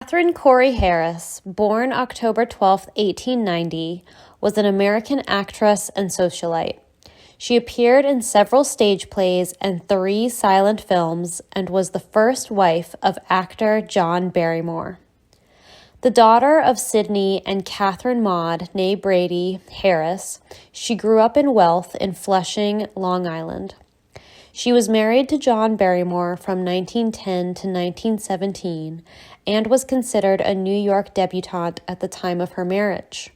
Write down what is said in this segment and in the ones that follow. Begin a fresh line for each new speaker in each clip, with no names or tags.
Katherine Corri Harris, born October 12, 1890, was an American actress and socialite. She appeared in several stage plays and 3 silent films and was the first wife of actor John Barrymore. The daughter of Sidney and Catherine Maud, née Brady, Harris, she grew up in wealth in Flushing, Long Island. She was married to John Barrymore from 1910 to 1917 and was considered a New York debutante at the time of her marriage.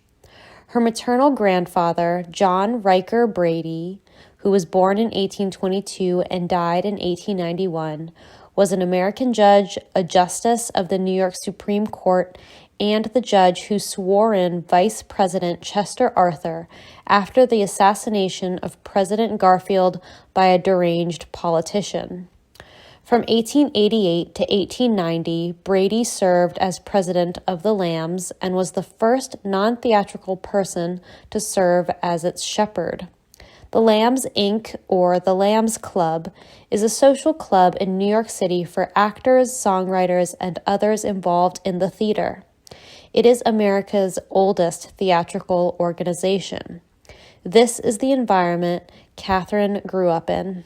Her maternal grandfather, John Riker Brady, who was born in 1822 and died in 1891, was an American judge, a justice of the New York Supreme Court, and the judge who swore in Vice President Chester Arthur after the assassination of President Garfield by a deranged politician. From 1888 to 1890, Brady served as president of the Lambs and was the first non-theatrical person to serve as its shepherd. The Lambs, Inc., or the Lambs Club, is a social club in New York City for actors, songwriters, and others involved in the theater. It is America's oldest theatrical organization. This is the environment Katherine grew up in.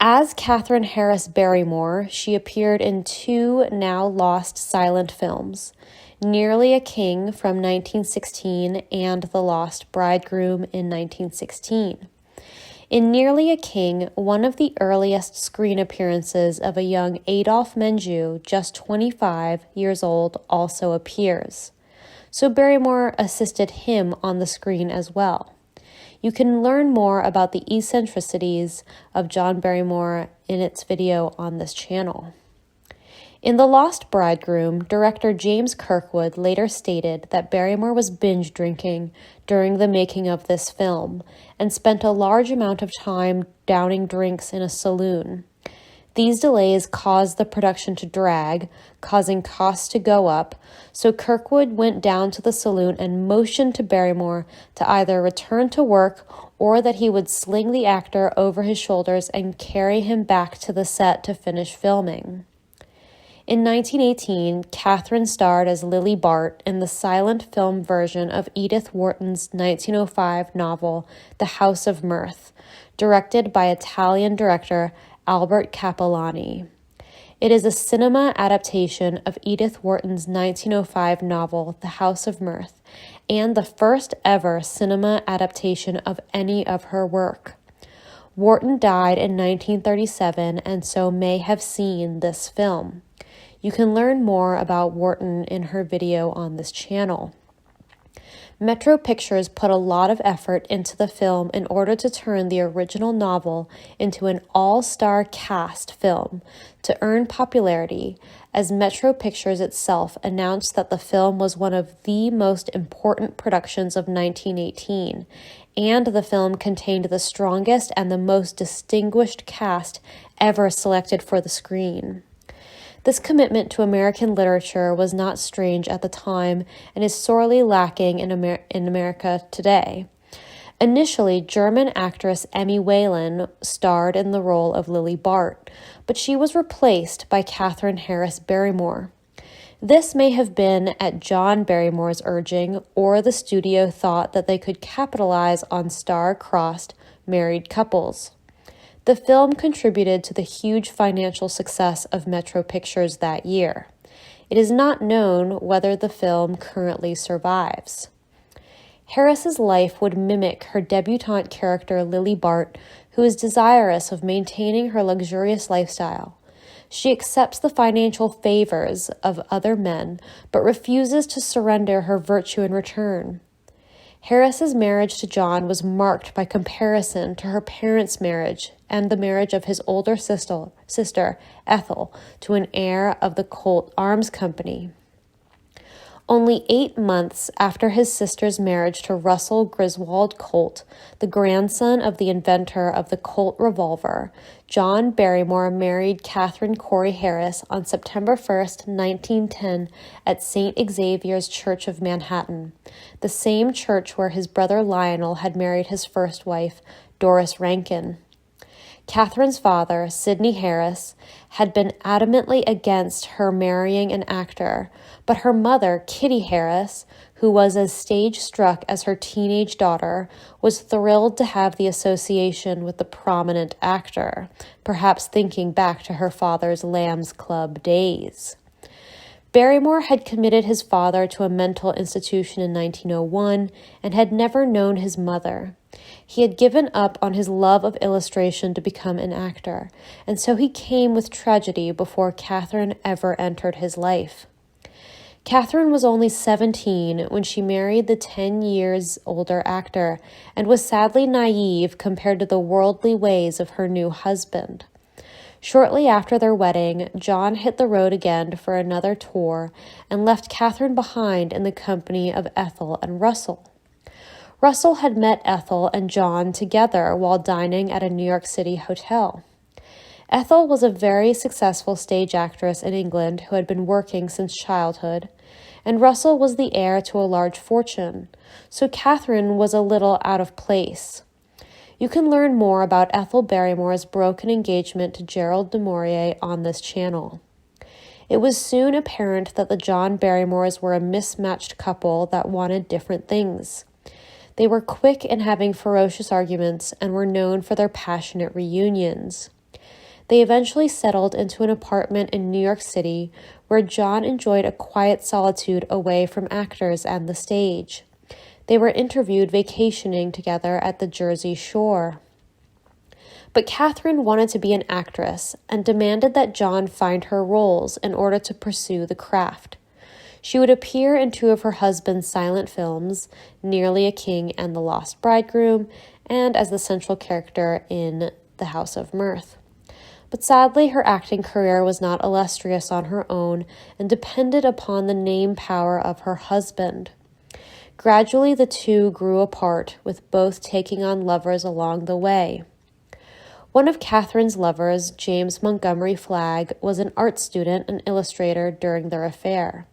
As Katherine Harris Barrymore, she appeared in 2 now-lost silent films, Nearly a King from 1916 and The Lost Bridegroom in 1916. In Nearly a King, one of the earliest screen appearances of a young Adolphe Menjou, just 25 years old, also appears. So Barrymore assisted him on the screen as well. You can learn more about the eccentricities of John Barrymore in its video on this channel. In The Lost Bridegroom, director James Kirkwood later stated that Barrymore was binge drinking during the making of this film and spent a large amount of time downing drinks in a saloon. These delays caused the production to drag, causing costs to go up, so Kirkwood went down to the saloon and motioned to Barrymore to either return to work or that he would sling the actor over his shoulders and carry him back to the set to finish filming. In 1918, Katherine starred as Lily Bart in the silent film version of Edith Wharton's 1905 novel, The House of Mirth, directed by Italian director Albert Capellani. It is a cinema adaptation of Edith Wharton's 1905 novel, The House of Mirth, and the first ever cinema adaptation of any of her work. Wharton died in 1937 and so may have seen this film. You can learn more about Wharton in her video on this channel. Metro Pictures put a lot of effort into the film in order to turn the original novel into an all-star cast film to earn popularity, as Metro Pictures itself announced that the film was one of the most important productions of 1918, and the film contained the strongest and the most distinguished cast ever selected for the screen. This commitment to American literature was not strange at the time and is sorely lacking in America today. Initially, German actress Emmy Whalen starred in the role of Lily Bart, but she was replaced by Katherine Harris Barrymore. This may have been at John Barrymore's urging, or the studio thought that they could capitalize on star-crossed married couples. The film contributed to the huge financial success of Metro Pictures that year. It is not known whether the film currently survives. Harris's life would mimic her debutante character Lily Bart, who is desirous of maintaining her luxurious lifestyle. She accepts the financial favors of other men, but refuses to surrender her virtue in return. Harris's marriage to John was marked by comparison to her parents' marriage and the marriage of his older sister Ethel, to an heir of the Colt Arms Company. Only 8 months after his sister's marriage to Russell Griswold Colt, the grandson of the inventor of the Colt revolver, John Barrymore married Katherine Corri Harris on September 1st, 1910, at St. Xavier's Church of Manhattan, the same church where his brother Lionel had married his first wife, Doris Rankin. Katherine's father, Sidney Harris, had been adamantly against her marrying an actor, but her mother, Kitty Harris, who was as stage-struck as her teenage daughter, was thrilled to have the association with the prominent actor, perhaps thinking back to her father's Lambs Club days. Barrymore had committed his father to a mental institution in 1901 and had never known his mother. He had given up on his love of illustration to become an actor, and so he came with tragedy before Katherine ever entered his life. Katherine was only 17 when she married the 10 years older actor and was sadly naive compared to the worldly ways of her new husband. Shortly after their wedding, John hit the road again for another tour and left Katherine behind in the company of Ethel and Russell. Russell had met Ethel and John together while dining at a New York City hotel. Ethel was a very successful stage actress in England who had been working since childhood, and Russell was the heir to a large fortune, so Katherine was a little out of place. You can learn more about Ethel Barrymore's broken engagement to Gerald du Maurier on this channel. It was soon apparent that the John Barrymores were a mismatched couple that wanted different things. They were quick in having ferocious arguments and were known for their passionate reunions. They eventually settled into an apartment in New York City where John enjoyed a quiet solitude away from actors and the stage. They were interviewed vacationing together at the Jersey Shore. But Katherine wanted to be an actress and demanded that John find her roles in order to pursue the craft. She would appear in two of her husband's silent films, Nearly a King and The Lost Bridegroom, and as the central character in The House of Mirth. But sadly, her acting career was not illustrious on her own and depended upon the name power of her husband. Gradually, the two grew apart, with both taking on lovers along the way. One of Katherine's lovers, James Montgomery Flagg, was an art student and illustrator during their affair.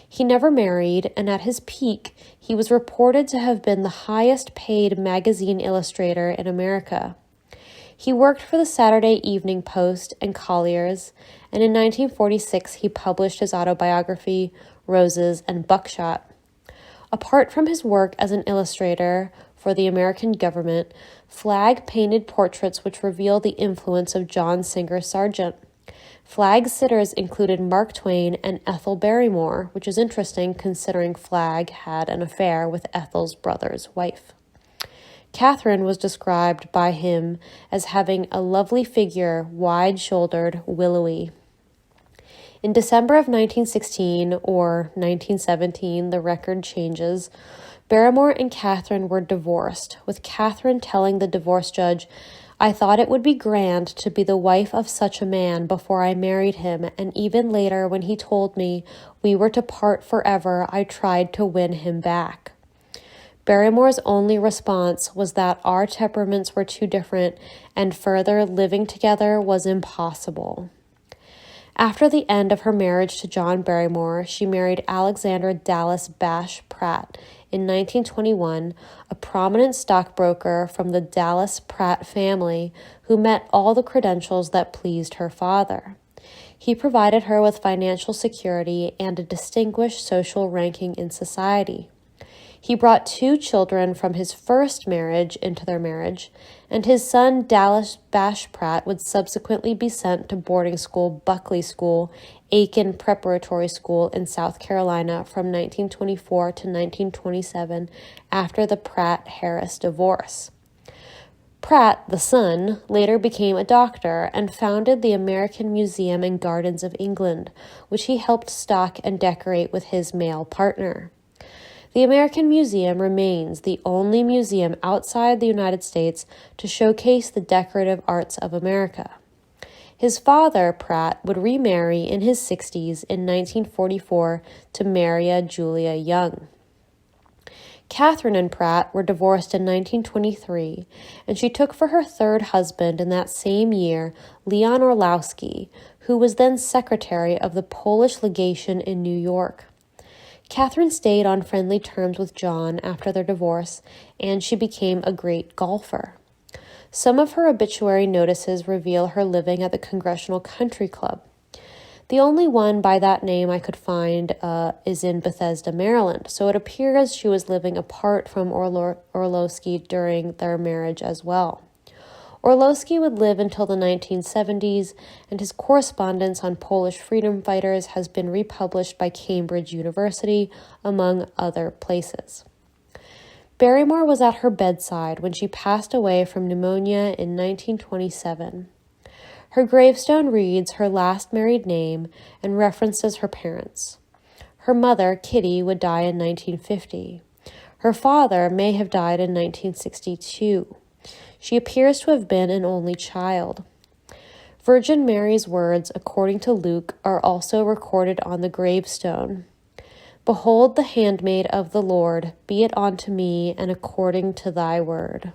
He never married, and at his peak, he was reported to have been the highest-paid magazine illustrator in America. He worked for the Saturday Evening Post and Collier's, and in 1946 he published his autobiography, Roses and Buckshot. Apart from his work as an illustrator for the American government, Flagg painted portraits which reveal the influence of John Singer Sargent. Flagg's sitters included Mark Twain and Ethel Barrymore, which is interesting considering Flagg had an affair with Ethel's brother's wife. Katherine was described by him as having a lovely figure, wide-shouldered, willowy. In December of 1916, or 1917, the record changes, Barrymore and Katherine were divorced, with Katherine telling the divorce judge, "I thought it would be grand to be the wife of such a man before I married him, and even later when he told me we were to part forever, I tried to win him back." Barrymore's only response was that our temperaments were too different and further living together was impossible. After the end of her marriage to John Barrymore, she married Alexander Dallas Bash Pratt in 1921, a prominent stockbroker from the Dallas Pratt family who met all the credentials that pleased her father. He provided her with financial security and a distinguished social ranking in society. He brought 2 children from his first marriage into their marriage, and his son Dallas Bash Pratt would subsequently be sent to boarding school Buckley School, Aiken Preparatory School in South Carolina from 1924 to 1927 after the Pratt-Harris divorce. Pratt, the son, later became a doctor and founded the American Museum and Gardens of England, which he helped stock and decorate with his male partner. The American Museum remains the only museum outside the United States to showcase the decorative arts of America. His father, Pratt, would remarry in his 60s in 1944 to Maria Julia Young. Katherine and Pratt were divorced in 1923, and she took for her third husband in that same year Leon Orlowski, who was then secretary of the Polish legation in New York. Katherine stayed on friendly terms with John after their divorce, and she became a great golfer. Some of her obituary notices reveal her living at the Congressional Country Club. The only one by that name I could find is in Bethesda, Maryland, so it appears she was living apart from Orlowski during their marriage as well. Orlowski would live until the 1970s, and his correspondence on Polish freedom fighters has been republished by Cambridge University, among other places. Barrymore was at her bedside when she passed away from pneumonia in 1927. Her gravestone reads her last married name and references her parents. Her mother, Kitty, would die in 1950. Her father may have died in 1962. She appears to have been an only child. Virgin Mary's words, according to Luke, are also recorded on the gravestone. Behold the handmaid of the Lord, be it unto me and according to thy word.